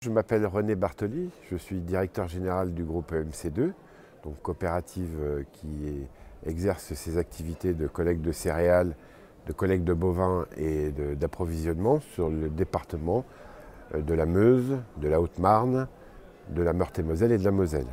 Je m'appelle René Bartoli, je suis directeur général du groupe EMC2, donc coopérative qui exerce ses activités de collecte de céréales, de collecte de bovins et d'approvisionnement sur le département de la Meuse, de la Haute-Marne, de la Meurthe-et-Moselle et de la Moselle.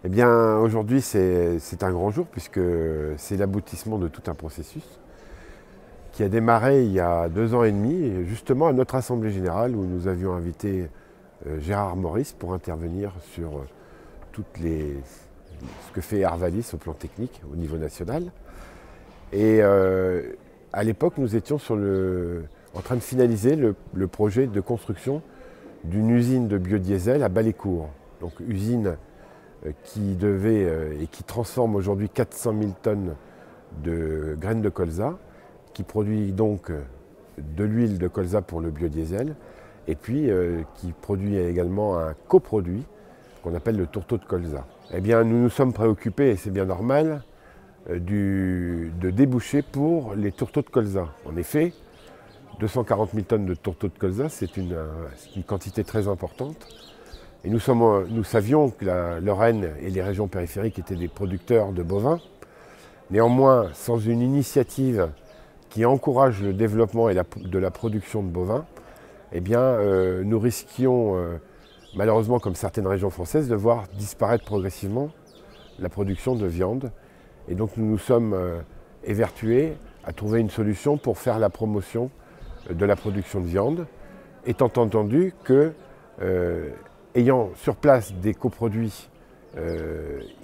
Eh bien, aujourd'hui, c'est un grand jour puisque c'est l'aboutissement de tout un processus qui a démarré il y a 2 ans et demi, justement à notre Assemblée Générale où nous avions invité Gérard Maurice pour intervenir sur ce que fait Arvalis au plan technique au niveau national. Et à l'époque, nous étions en train de finaliser le projet de construction d'une usine de biodiesel à Balécourt. Donc usine qui et qui transforme aujourd'hui 400 000 tonnes de graines de colza, qui produit donc de l'huile de colza pour le biodiesel, et puis qui produit également un coproduit qu'on appelle le tourteau de colza. Eh bien, nous nous sommes préoccupés, et c'est bien normal, de débouchés pour les tourteaux de colza. En effet, 240 000 tonnes de tourteaux de colza, c'est une quantité très importante. Et nous savions que la Lorraine et les régions périphériques étaient des producteurs de bovins. Néanmoins, sans une initiative qui encourage le développement de la production de bovins, eh bien, nous risquions, malheureusement comme certaines régions françaises, de voir disparaître progressivement la production de viande. Et donc nous nous sommes évertués à trouver une solution pour faire la promotion de la production de viande, étant entendu que ayant sur place des coproduits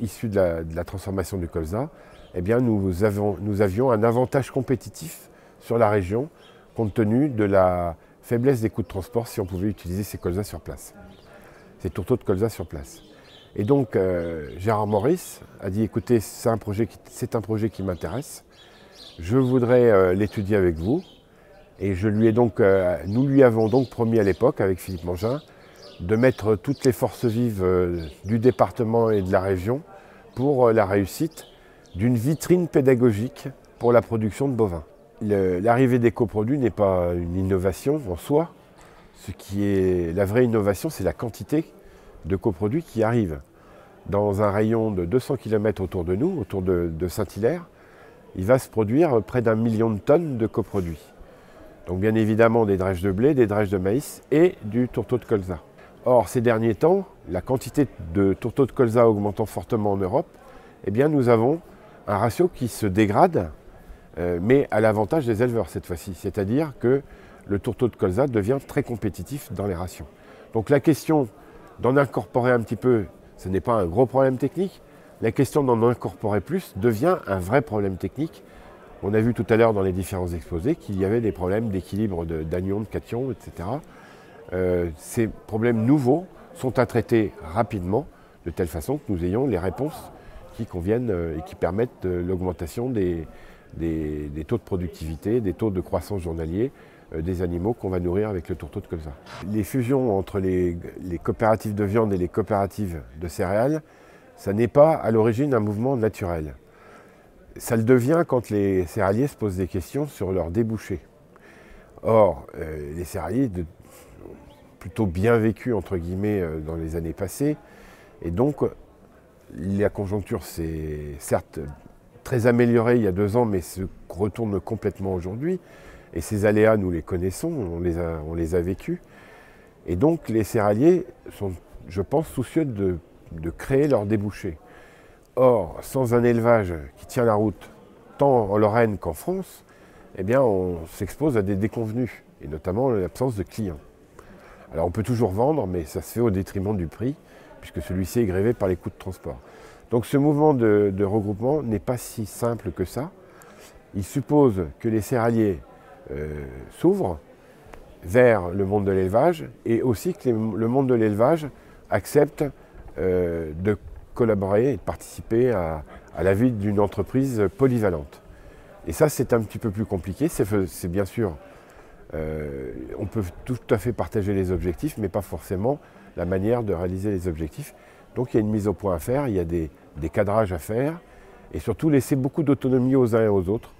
issus de la transformation du colza, eh bien nous avions un avantage compétitif sur la région compte tenu de la faiblesse des coûts de transport si on pouvait utiliser ces colzas sur place, ces tourteaux de colza sur place. Et donc Gérard Maurice a dit écoutez, c'est un projet qui m'intéresse, je voudrais l'étudier avec vous. Et nous lui avons donc promis à l'époque avec Philippe Mangin de mettre toutes les forces vives du département et de la région pour la réussite d'une vitrine pédagogique pour la production de bovins. L'arrivée des coproduits n'est pas une innovation en soi. Ce qui est la vraie innovation, c'est la quantité de coproduits qui arrivent. Dans un rayon de 200 km autour de nous, autour de Saint-Hilaire, il va se produire près d'1 million de tonnes de coproduits. Donc bien évidemment des drèches de blé, des drèches de maïs et du tourteau de colza. Or, ces derniers temps, la quantité de tourteau de colza augmentant fortement en Europe, eh bien nous avons un ratio qui se dégrade, mais à l'avantage des éleveurs cette fois-ci. C'est-à-dire que le tourteau de colza devient très compétitif dans les rations. Donc la question d'en incorporer un petit peu, ce n'est pas un gros problème technique. La question d'en incorporer plus devient un vrai problème technique. On a vu tout à l'heure dans les différents exposés qu'il y avait des problèmes d'équilibre d'anions, de cations, etc. Ces problèmes nouveaux sont à traiter rapidement, de telle façon que nous ayons les réponses qui conviennent et qui permettent l'augmentation des taux de productivité, des taux de croissance journaliers des animaux qu'on va nourrir avec le tourteau de colza. Les fusions entre les coopératives de viande et les coopératives de céréales, ça n'est pas à l'origine un mouvement naturel. Ça le devient quand les céréaliers se posent des questions sur leurs débouchés. Or, les céréaliers ont plutôt bien vécu, entre guillemets, dans les années passées. Et donc, la conjoncture s'est certes très améliorée il y a 2 ans, mais se retourne complètement aujourd'hui. Et ces aléas, nous les connaissons, on les a vécus. Et donc, les céréaliers sont, je pense, soucieux de créer leurs débouchés. Or, sans un élevage qui tient la route, tant en Lorraine qu'en France, eh bien, on s'expose à des déconvenues, et notamment l'absence de clients. Alors, on peut toujours vendre, mais ça se fait au détriment du prix, puisque celui-ci est grévé par les coûts de transport. Donc, ce mouvement de regroupement n'est pas si simple que ça. Il suppose que les céréaliers s'ouvrent vers le monde de l'élevage, et aussi que le monde de l'élevage accepte de collaborer et de participer à la vie d'une entreprise polyvalente. Et ça, c'est un petit peu plus compliqué. C'est bien sûr On peut tout à fait partager les objectifs, mais pas forcément la manière de réaliser les objectifs. Donc il y a une mise au point à faire, il y a des cadrages à faire, et surtout laisser beaucoup d'autonomie aux uns et aux autres.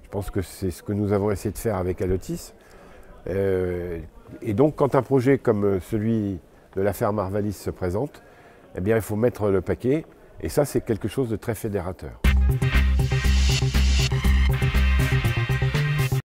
Je pense que c'est ce que nous avons essayé de faire avec Allotis. Et donc quand un projet comme celui de la ferme Arvalis se présente, eh bien il faut mettre le paquet, et ça c'est quelque chose de très fédérateur.